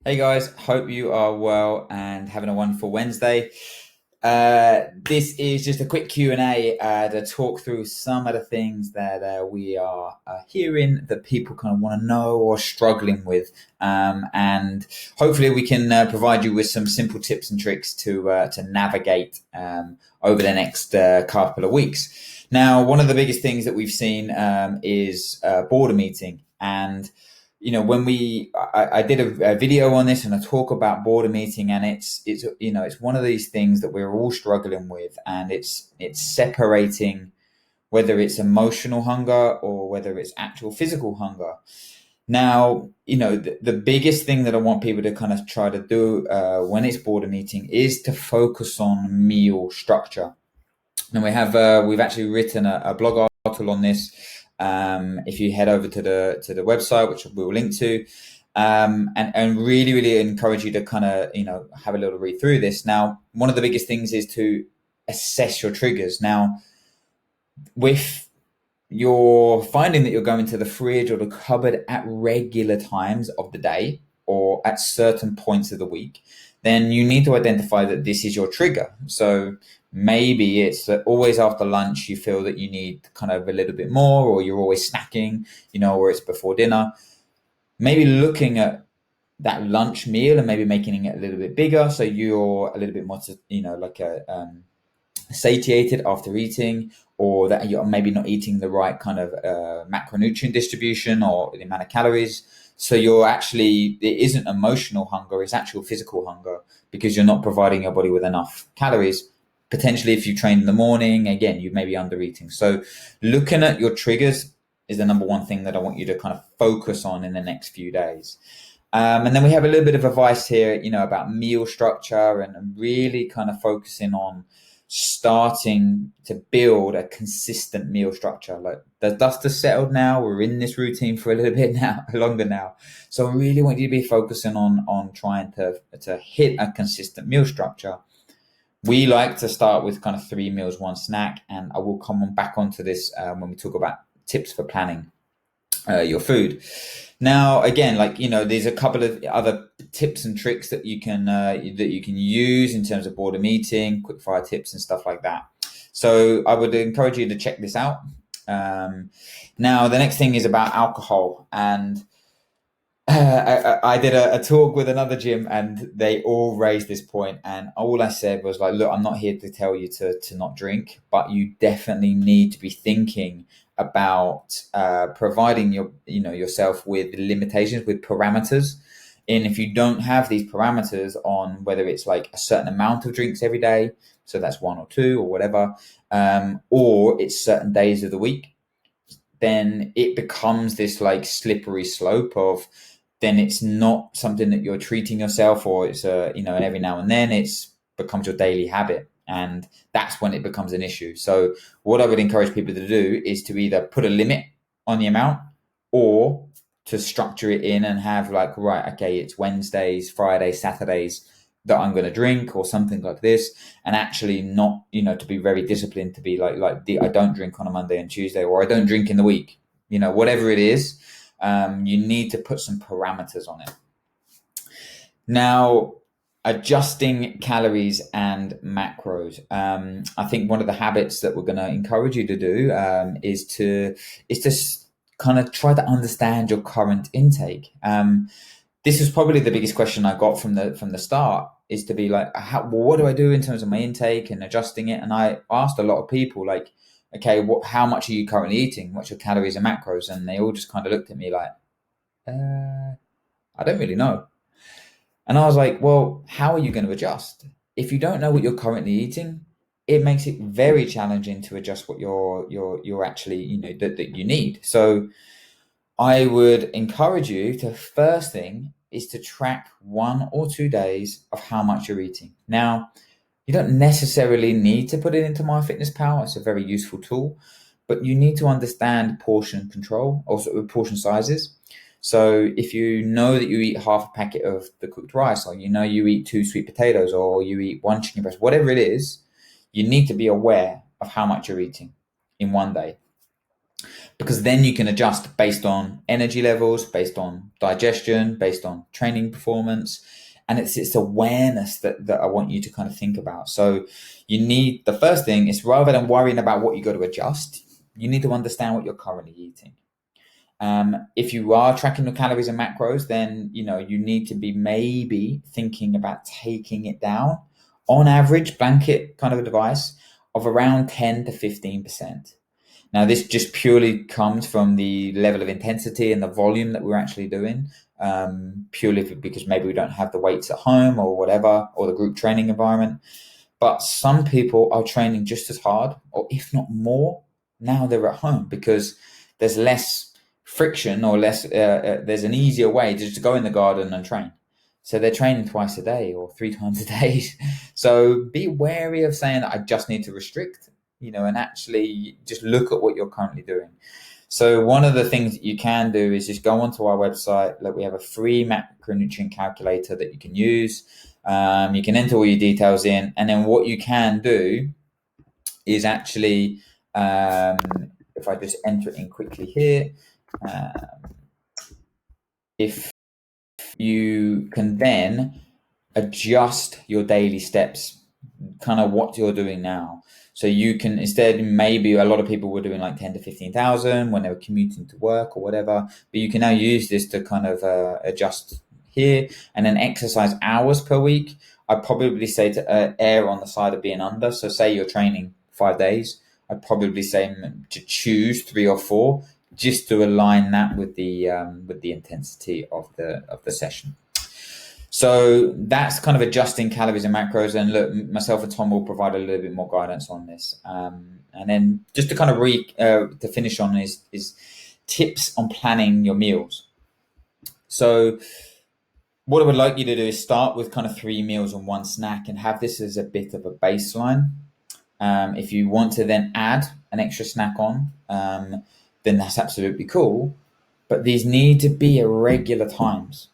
Hey guys, hope you are well and having a wonderful Wednesday. This is just a quick Q&A to talk through some of the things that we are hearing that people kind of want to know or struggling with. And hopefully we can provide you with some simple tips and tricks to navigate over the next couple of weeks. Now, one of the biggest things that we've seen is boredom eating. And when I did a video on this and I talk about boredom eating, and it's one of these things that we're all struggling with, and it's separating whether it's emotional hunger or whether it's actual physical hunger. Now, the biggest thing that I want people to kind of try to do when it's boredom eating is to focus on meal structure. And we've actually written a blog article on this. If you head over to the website, which we will link to, and really encourage you to kind of have a little read through this. Now, one of the biggest things is to assess your triggers. Now, if you're finding that you're going to the fridge or the cupboard at regular times of the day or at certain points of the week, then you need to identify that this is your trigger. So maybe it's that always after lunch you feel that you need kind of a little bit more, or you're always snacking, or it's before dinner. Maybe looking at that lunch meal and maybe making it a little bit bigger, so you're a little bit more, satiated after eating, or that you're maybe not eating the right kind of macronutrient distribution or the amount of calories. So it isn't emotional hunger, it's actual physical hunger, because you're not providing your body with enough calories. Potentially, if you train in the morning, again, you may be under eating. So looking at your triggers is the number one thing that I want you to kind of focus on in the next few days. And then we have a little bit of advice here, about meal structure, and really kind of focusing on starting to build a consistent meal structure. Like, the dust has settled now. We're in this routine for a little bit now, longer now. So I really want you to be focusing on trying to hit a consistent meal structure. We like to start with kind of 3 meals, 1 snack, and I will come back onto this when we talk about tips for planning your food. Now, again, there's a couple of other tips and tricks that you can use in terms of boredom eating, quick fire tips and stuff like that. So I would encourage you to check this out. Now, the next thing is about alcohol, and I did a talk with another gym, and they all raised this point, and all I said was like, look, I'm not here to tell you to not drink, but you definitely need to be thinking about providing yourself with limitations, with parameters. And if you don't have these parameters on whether it's like a certain amount of drinks every day, so that's 1 or 2 or whatever, or it's certain days of the week, then it becomes this like slippery slope of, then it's not something that you're treating yourself, or it's and every now and then it's becomes your daily habit, and that's when it becomes an issue. So what I would encourage people to do is to either put a limit on the amount, or to structure it in and have like, right, okay, it's Wednesdays, Fridays, Saturdays that I'm going to drink, or something like this, and actually not, to be very disciplined, to be like I don't drink on a Monday and Tuesday, or I don't drink in the week, whatever it is. You need to put some parameters on it. Now, adjusting calories and macros. I think one of the habits that we're going to encourage you to do is to kind of try to understand your current intake. This is probably the biggest question I got from the start, is to be like, what do I do in terms of my intake and adjusting it? And I asked a lot of people, like, okay, how much are you currently eating? What's your calories and macros? And they all just kind of looked at me like, I don't really know. And I was like, well, how are you going to adjust? If you don't know what you're currently eating, it makes it very challenging to adjust what you're actually, that you need. So I would encourage you to, first thing is to track 1 or 2 days of how much you're eating. Now, you don't necessarily need to put it into MyFitnessPal. It's a very useful tool, but you need to understand portion control, also portion sizes. So if you know that you eat half a packet of the cooked rice, or you eat 2 sweet potatoes, or you eat 1 chicken breast, whatever it is, you need to be aware of how much you're eating in 1 day. because then you can adjust based on energy levels, based on digestion, based on training performance. And it's awareness that I want you to kind of think about. So you need, the first thing is, rather than worrying about what you got to adjust, you need to understand what you're currently eating. If you are tracking your calories and macros, then you need to be maybe thinking about taking it down. On average, blanket kind of advice of around 10 to 15%. Now, this just purely comes from the level of intensity and the volume that we're actually doing, purely because maybe we don't have the weights at home or whatever, or the group training environment. But some people are training just as hard, or if not more, now they're at home because there's less friction or less, there's an easier way just to go in the garden and train. So they're training twice a day or 3 times a day. So be wary of saying that I just need to restrict, and actually just look at what you're currently doing. So one of the things that you can do is just go onto our website. Like, we have a free macronutrient calculator that you can use. You can enter all your details in, and then what you can do is actually, if I just enter it in quickly here, if you can then adjust your daily steps, kind of what you're doing now. So you can, instead, maybe a lot of people were doing like 10 to 15,000 when they were commuting to work or whatever, but you can now use this to kind of adjust here. And then exercise hours per week, I'd probably say to err on the side of being under. So say you're training 5 days, I'd probably say to choose 3 or 4, just to align that with the intensity of the session. So that's kind of adjusting calories and macros. And look, myself and Tom will provide a little bit more guidance on this. And then just to kind of to finish on is tips on planning your meals. So what I would like you to do is start with kind of 3 meals and 1 snack, and have this as a bit of a baseline. If you want to then add an extra snack on, then that's absolutely cool. But these need to be at regular times.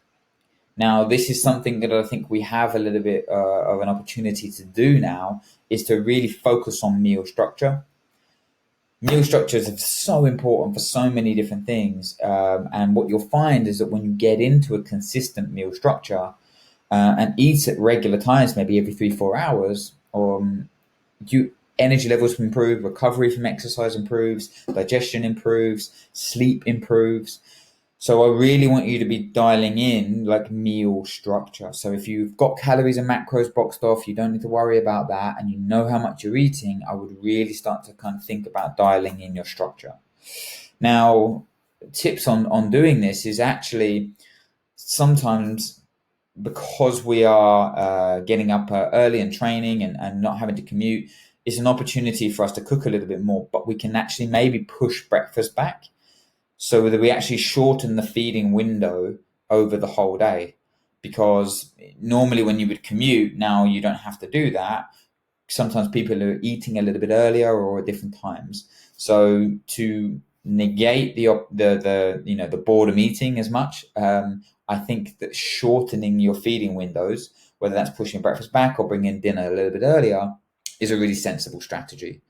Now, this is something that I think we have a little bit of an opportunity to do now, is to really focus on meal structure. Meal structures are so important for so many different things. And what you'll find is that when you get into a consistent meal structure and eat at regular times, maybe every 3-4 hours, energy levels improve, recovery from exercise improves, digestion improves, sleep improves. So I really want you to be dialing in like meal structure. So if you've got calories and macros boxed off, you don't need to worry about that, and you know how much you're eating, I would really start to kind of think about dialing in your structure. Now, tips on doing this is actually, sometimes because we are getting up early and training and not having to commute, it's an opportunity for us to cook a little bit more, but we can actually maybe push breakfast back, so that we actually shorten the feeding window over the whole day. Because normally when you would commute, now you don't have to do that. Sometimes people are eating a little bit earlier or at different times. So to negate the boredom eating as much, I think that shortening your feeding windows, whether that's pushing breakfast back or bringing dinner a little bit earlier, is a really sensible strategy.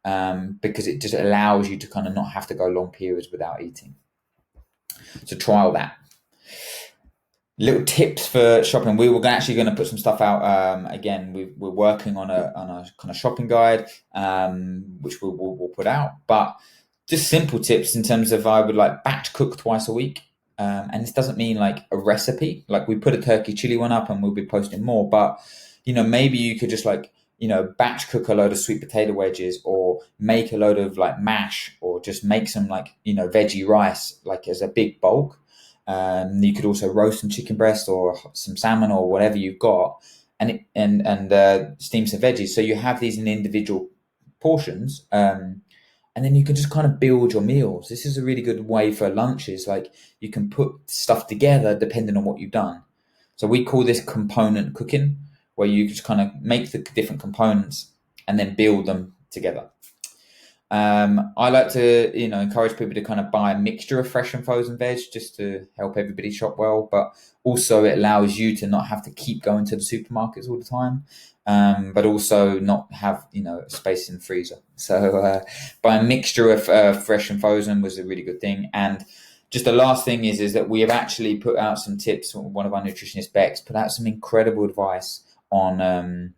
Because it just allows you to kind of not have to go long periods without eating. So trial that. Little tips for shopping. We were actually going to put some stuff out. Again, we're working on a kind of shopping guide, which we'll put out. But just simple tips in terms of, I would like batch cook twice a week. And this doesn't mean like a recipe. Like, we put a turkey chili one up and we'll be posting more. But, maybe you could just like, batch cook a load of sweet potato wedges, or make a load of like mash, or just make some like, veggie rice, like as a big bulk. You could also roast some chicken breast or some salmon or whatever you've got, and steam some veggies. So you have these in individual portions, and then you can just kind of build your meals. This is a really good way for lunches. Like, you can put stuff together depending on what you've done. So we call this component cooking, where you just kind of make the different components and then build them together. I like to, encourage people to kind of buy a mixture of fresh and frozen veg just to help everybody shop well. But also it allows you to not have to keep going to the supermarkets all the time, but also not have, space in the freezer. So buy a mixture of fresh and frozen was a really good thing. And just the last thing is that we have actually put out some tips. One of our nutritionists, Bex, put out some incredible advice on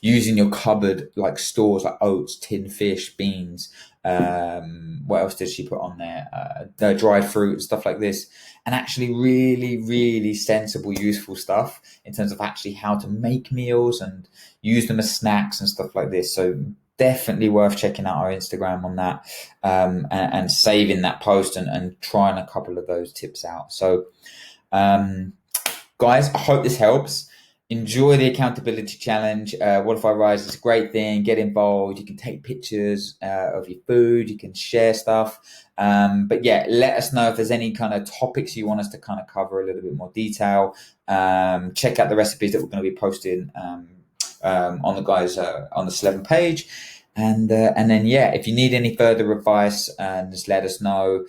using your cupboard like stores like oats, tin fish, beans. What else did she put on there? Dried fruit and stuff like this, and actually really, really sensible, useful stuff in terms of actually how to make meals and use them as snacks and stuff like this. So definitely worth checking out our Instagram on that, and saving that post and trying a couple of those tips out. So, guys, I hope this helps. Enjoy the accountability challenge. What If I Rise is a great thing. Get involved. You can take pictures of your food. You can share stuff. But yeah, let us know if there's any kind of topics you want us to kind of cover a little bit more detail. Check out the recipes that we're going to be posting on the guys on the Sleven page. And then, yeah, if you need any further advice, just let us know.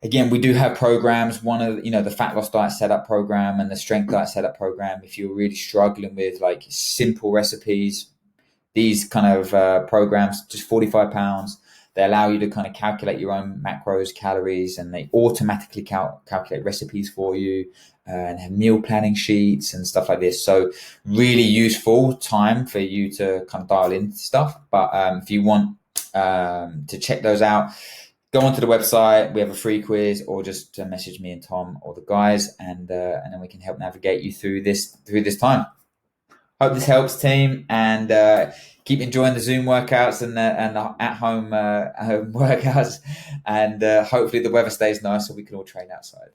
Again, we do have programs. One of the fat loss diet setup program and the strength diet setup program. If you're really struggling with like simple recipes, these kind of programs, just £45. They allow you to kind of calculate your own macros, calories, and they automatically calculate recipes for you, and have meal planning sheets and stuff like this. So really useful time for you to kind of dial in stuff. But if you want to check those out, go onto the website. We have a free quiz, or just message me and Tom or the guys, and then we can help navigate you through this time. Hope this helps, team, and keep enjoying the Zoom workouts and the at-home workouts, and hopefully the weather stays nice so we can all train outside.